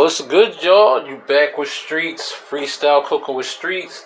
What's good, y'all? You back with Streets, freestyle cooking with Streets.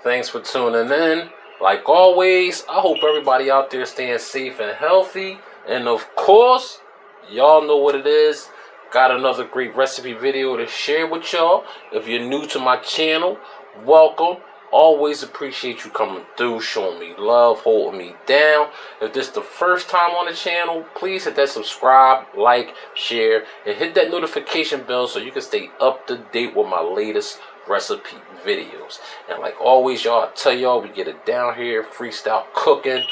Thanks for tuning in. Like always, I hope everybody out there staying safe and healthy. And of course, y'all know what it is. Got another great recipe video to share with y'all. If you're new to my channel, welcome. Always appreciate you coming through, showing me love, holding me down. If this is the first time on the channel, please hit that subscribe, like, share, and hit that notification bell so you can stay up to date with my latest recipe videos. And like always, y'all, I tell y'all, we get it down here, freestyle cooking,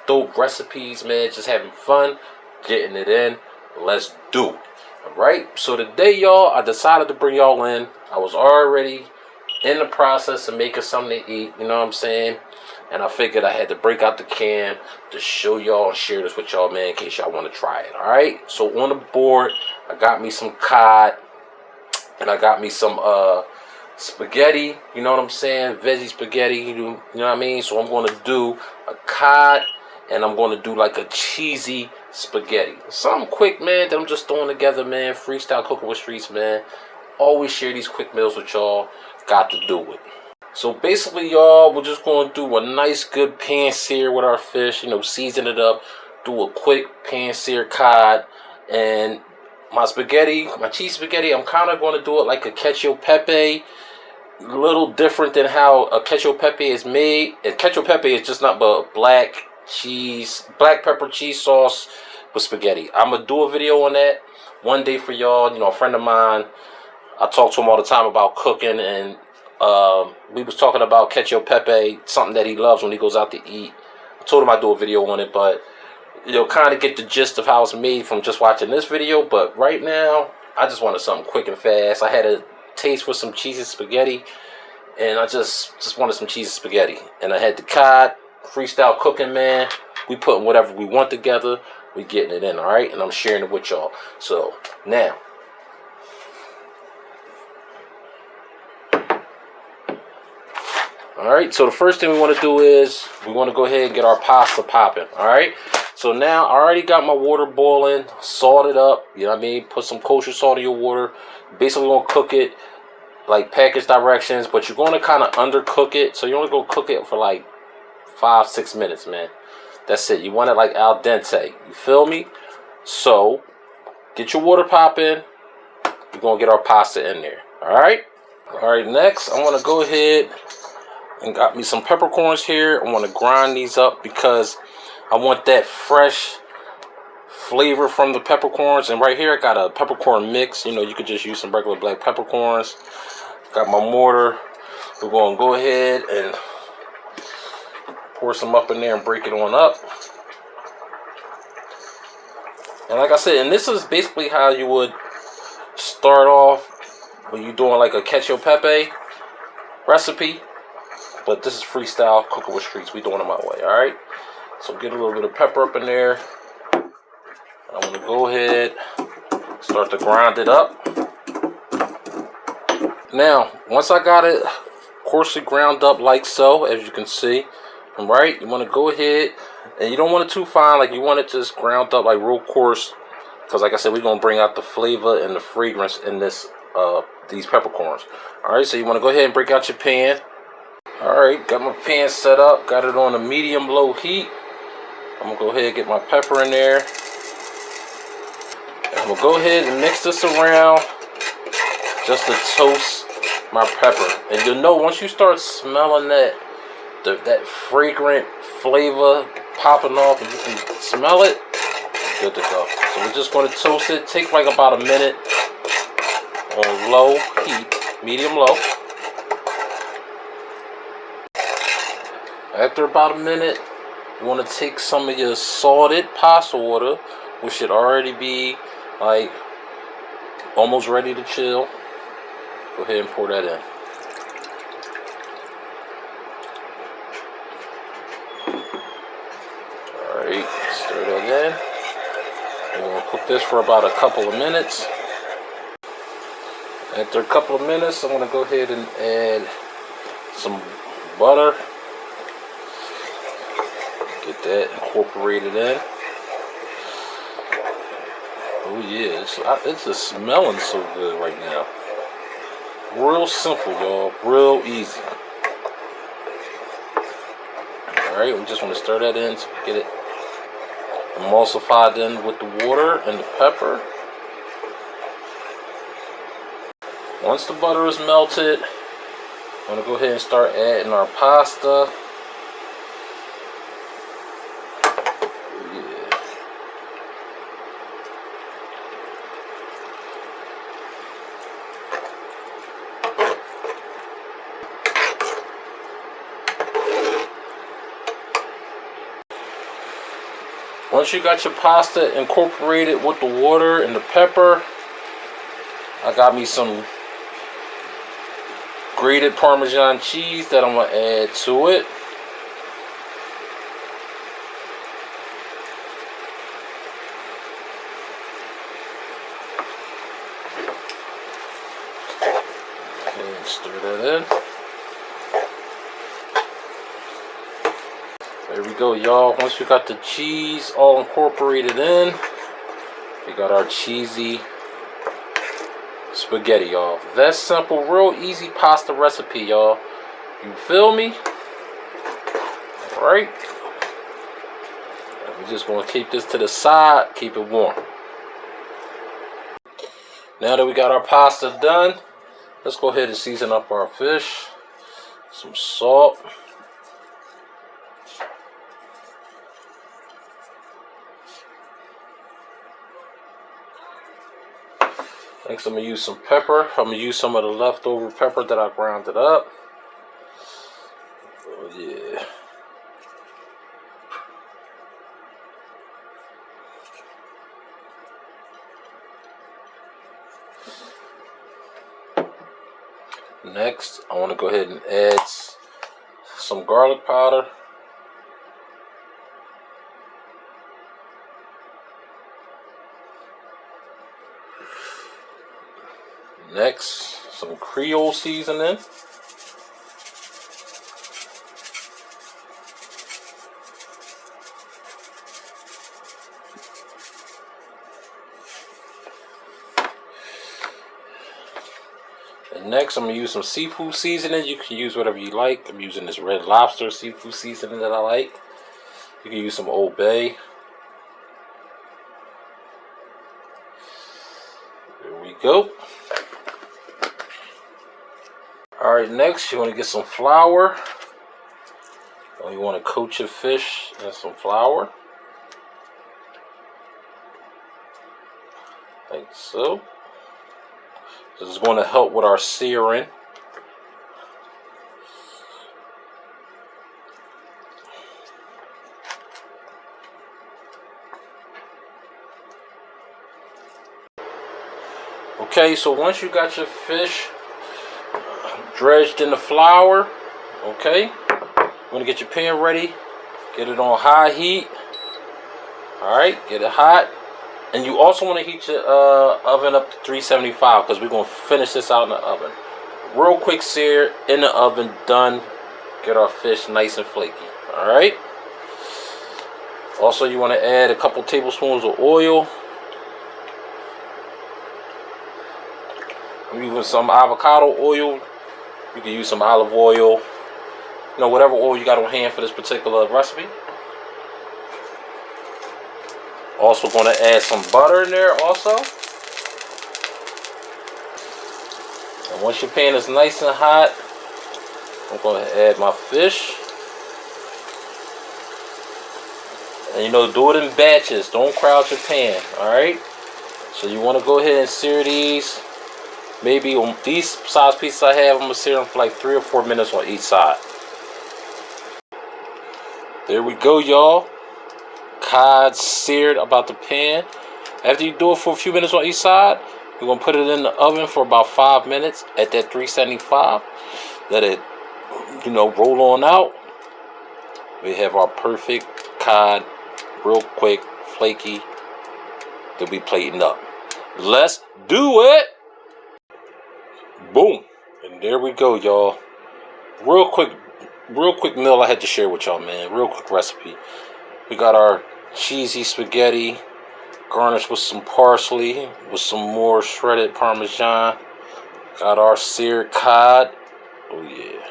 dope recipes, man, just having fun, getting it in. Let's do it. Alright, so today, y'all, I decided to bring y'all in. I was already in the process of making something to eat, you know what I'm saying? And I figured I had to break out the can to show y'all and share this with y'all, man, in case y'all want to try it. Alright, so on the board, I got me some cod, and I got me some spaghetti, you know what I'm saying? Veggie spaghetti, you know what I mean? So I'm going to do a cod, and I'm going to do like a cheesy spaghetti. Something quick, man, that I'm just throwing together, man. Freestyle cooking with Streets, man. Always share these quick meals with y'all. Got to do it. So basically, y'all, we're just going to do a nice good pan sear with our fish, you know, season it up, do a quick pan sear cod, and my spaghetti, my cheese spaghetti, I'm kind of going to do it like a Cacio Pepe, a little different than how a Cacio Pepe is made. And Cacio Pepe is just not but black pepper cheese sauce with spaghetti. I'm going to do a video on that one day for y'all. You know, a friend of mine, I talk to him all the time about cooking, and we was talking about Cacio Pepe, something that he loves when he goes out to eat. I told him I'd do a video on it, but you'll kind of get the gist of how it's made from just watching this video. But right now, I just wanted something quick and fast. I had a taste for some cheesy spaghetti, and I just wanted some cheesy spaghetti. And I had the cod, freestyle cooking, man. We putting whatever we want together. We getting it in, all right? And I'm sharing it with y'all. So now, alright, so the first thing we want to do is we want to go ahead and get our pasta popping. Alright, so now I already got my water boiling, salt it up, you know what I mean? Put some kosher salt in your water. Basically, we're going to cook it like package directions, but you're going to kind of undercook it. So you're only going to cook it for like 5-6 minutes, man. That's it. You want it like al dente. You feel me? So get your water popping. We're going to get our pasta in there. Alright? Alright, next I want to go ahead and got me some peppercorns here. I want to grind these up because I want that fresh flavor from the peppercorns. And right here I got a peppercorn mix. You know, you could just use some regular black peppercorns. Got my mortar. We're going to go ahead and pour some up in there and break it on up. And like I said, and this is basically how you would start off when you're doing like a Cacio Pepe recipe. But this is freestyle cooking with Streets. We doing it my way, all right? So get a little bit of pepper up in there. I'm going to go ahead, start to grind it up. Now, once I got it coarsely ground up like so, as you can see, all right, you want to go ahead, and you don't want it too fine. Like, you want it just ground up like real coarse, because like I said, we're going to bring out the flavor and the fragrance in this these peppercorns. All right, so you want to go ahead and break out your pan. Alright, got my pan set up, got it on a medium-low heat. I'm going to go ahead and get my pepper in there. I'm going to go ahead and mix this around just to toast my pepper. And you'll know once you start smelling that fragrant flavor popping off, and you can smell it, good to go. So we're just going to toast it. Take like about a minute on low heat, medium-low. After about a minute, you want to take some of your salted pasta water, which should already be like almost ready to chill. Go ahead and pour that in. Alright, stir that in. And we're going to cook this for about a couple of minutes. After a couple of minutes, I'm going to go ahead and add some butter. Get that incorporated in. Oh yeah, it's just smelling so good right now. Real simple, y'all. Real easy. Alright, we just want to stir that in to get it emulsified in with the water and the pepper. Once the butter is melted, I'm going to go ahead and start adding our pasta. Once you got your pasta incorporated with the water and the pepper, I got me some grated Parmesan cheese that I'm going to add to it. And stir that in. There we go, y'all. Once we got the cheese all incorporated in, we got our cheesy spaghetti, y'all. That's simple, real easy pasta recipe, y'all. You feel me? Alright. We're just going to keep this to the side, keep it warm. Now that we got our pasta done, let's go ahead and season up our fish. Some salt. Next, I'm going to use some pepper. I'm going to use some of the leftover pepper that I ground it up. Oh, yeah. Next, I want to go ahead and add some garlic powder. Next, some Creole seasoning. And next, I'm going to use some seafood seasoning. You can use whatever you like. I'm using this Red Lobster seafood seasoning that I like. You can use some Old Bay. There we go. Alright, next you want to get some flour. You want to coat your fish in some flour. Like so. This is going to help with our searing. Okay, so once you got your fish dredged in the flour, okay, you want to get your pan ready, get it on high heat. Alright, get it hot. And you also want to heat your oven up to 375 because we're going to finish this out in the oven. Real quick sear in the oven, done. Get our fish nice and flaky. Alright. Also, you want to add a couple tablespoons of oil. I'm using some avocado oil. You can use some olive oil. You know, whatever oil you got on hand for this particular recipe. Also going to add some butter in there also. And once your pan is nice and hot, I'm going to add my fish. And you know, do it in batches. Don't crowd your pan. Alright? So you want to go ahead and sear these. Maybe on these size pieces I have, I'm going to sear them for like 3 or 4 minutes on each side. There we go, y'all. Cod seared about the pan. After you do it for a few minutes on each side, you're going to put it in the oven for about 5 minutes at that 375. Let it, you know, roll on out. We have our perfect cod, real quick, flaky, that we plating up. Let's do it. Boom. And there we go, y'all. Real quick meal I had to share with y'all, man. Real quick recipe. We got our cheesy spaghetti garnished with some parsley, with some more shredded Parmesan. Got our seared cod. Oh yeah.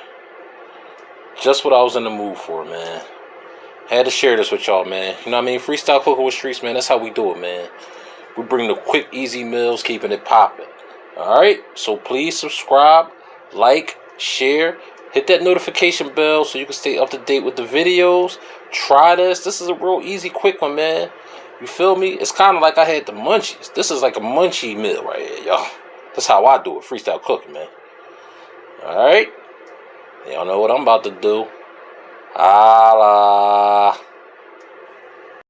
Just what I was in the mood for, man. Had to share this with y'all, man. You know what I mean? Freestyle cooking with streets, man. That's how we do it, man. We bring the quick, easy meals, keeping it popping. Alright? So please subscribe, like, share, hit that notification bell so you can stay up to date with the videos. Try this. This is a real easy, quick one, man. You feel me? It's kind of like I had the munchies. This is like a munchie meal right here, y'all. That's how I do it. Freestyle cooking, man. Alright? Y'all know what I'm about to do. Holla.